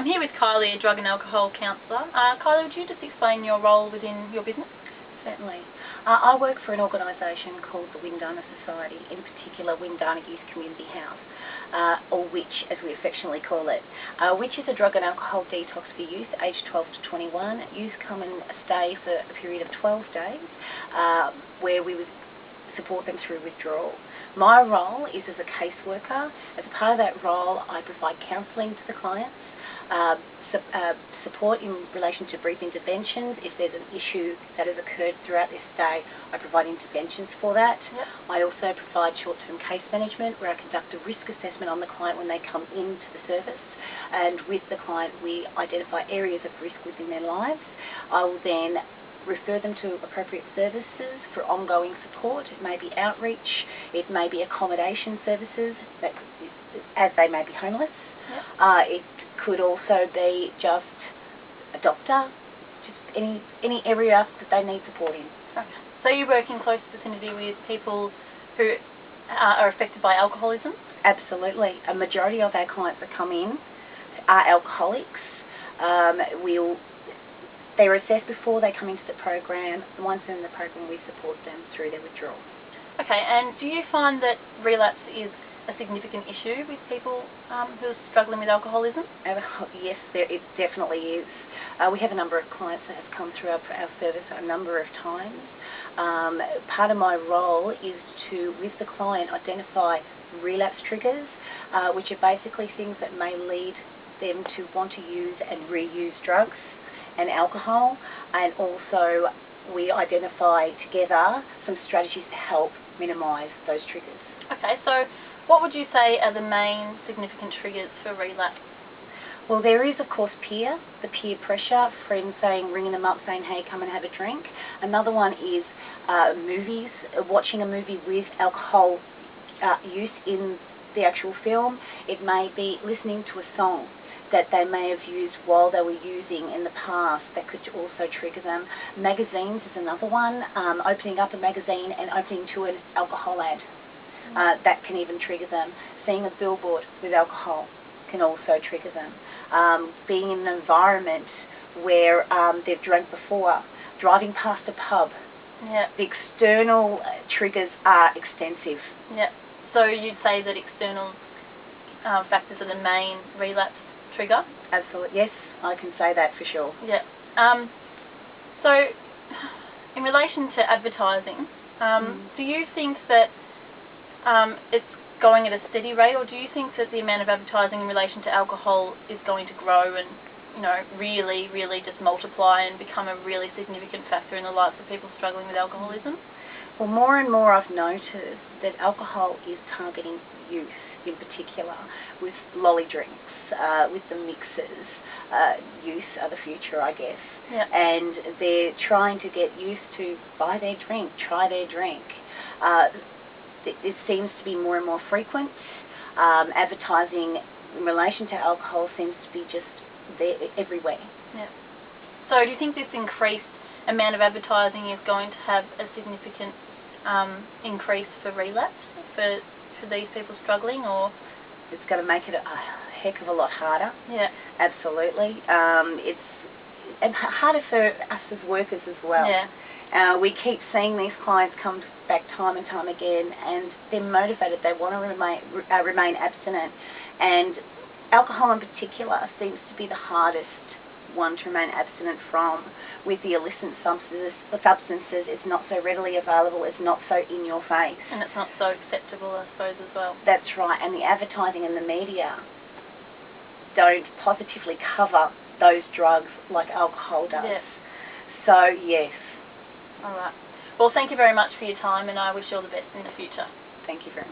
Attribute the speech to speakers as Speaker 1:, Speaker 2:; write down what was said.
Speaker 1: I'm here with Kylie, a drug and alcohol counsellor. Kylie, would you just explain your role within your business?
Speaker 2: Certainly. I work for an organisation called the Windana Society, in particular Windana Youth Community House, or WICH as we affectionately call it, which is a drug and alcohol detox for youth aged 12 to 21. Youth come and stay for a period of 12 days where we would support them through withdrawal. My role is as a caseworker. As a part of that role, I provide counselling to the clients, support in relation to brief interventions. If there's an issue that has occurred throughout their stay, I provide interventions for that.
Speaker 1: Yep.
Speaker 2: I also provide short-term case management, where I conduct a risk assessment on the client when they come into the service, and with the client we identify areas of risk within their lives. I will then refer them to appropriate services for ongoing support. It may be outreach, it may be accommodation services, as they may be homeless.
Speaker 1: Yep.
Speaker 2: It could also be just a doctor, just any area that they need support in.
Speaker 1: Okay. So you work in close vicinity with people who are affected by alcoholism?
Speaker 2: Absolutely. A majority of our clients that come in are alcoholics. They're assessed before they come into the program. Once they're in the program, we support them through their withdrawal.
Speaker 1: Okay, and do you find that relapse is a significant issue with people who are struggling with alcoholism?
Speaker 2: Yes, it definitely is. We have a number of clients that have come through our service a number of times. Part of my role is to, with the client, identify relapse triggers, which are basically things that may lead them to want to use and reuse drugs and alcohol, and also we identify together some strategies to help minimise those triggers.
Speaker 1: Okay, so what would you say are the main significant triggers for relapse?
Speaker 2: Well, there is of course the peer pressure, friends ringing them up saying, hey, come and have a drink. Another one is movies, watching a movie with alcohol use in the actual film. It may be listening to a song that they may have used while they were using in the past that could also trigger them. Magazines is another one, opening up a magazine and opening to an alcohol ad. That can even trigger them. Seeing a billboard with alcohol can also trigger them. Being in an environment where they've drank before, driving past a pub.
Speaker 1: Yeah. The
Speaker 2: external triggers are extensive.
Speaker 1: Yeah. So you'd say that external factors are the main relapse trigger?
Speaker 2: Absolutely, yes, I can say that for sure.
Speaker 1: Yeah. So, in relation to advertising, do you think that it's going at a steady rate, or do you think that the amount of advertising in relation to alcohol is going to grow and, really, really just multiply and become a really significant factor in the lives of people struggling with alcoholism?
Speaker 2: Well, more and more I've noticed that alcohol is targeting youth in particular, with lolly drinks, with the mixers. Youth are the future, I guess.
Speaker 1: Yep.
Speaker 2: And they're trying to get youth to buy their drink, try their drink. It seems to be more and more frequent. Advertising in relation to alcohol seems to be just there everywhere.
Speaker 1: Yeah. So do you think this increased amount of advertising is going to have a significant increase for relapse for these people struggling, or
Speaker 2: it's going to make it a heck of a lot harder?
Speaker 1: Yeah.
Speaker 2: Absolutely. It's harder for us as workers as well.
Speaker 1: Yeah.
Speaker 2: We keep seeing these clients come back time and time again, and they're motivated. They want to remain abstinent, and alcohol in particular seems to be the hardest one to remain abstinent from. With the illicit substances, it's not so readily available, it's not so in your face.
Speaker 1: And it's not so acceptable, I suppose, as well.
Speaker 2: That's right, and the advertising and the media don't positively cover those drugs like alcohol does.
Speaker 1: Yes.
Speaker 2: So, yes.
Speaker 1: All right. Well, thank you very much for your time, and I wish you all the best in the future.
Speaker 2: Thank you very much.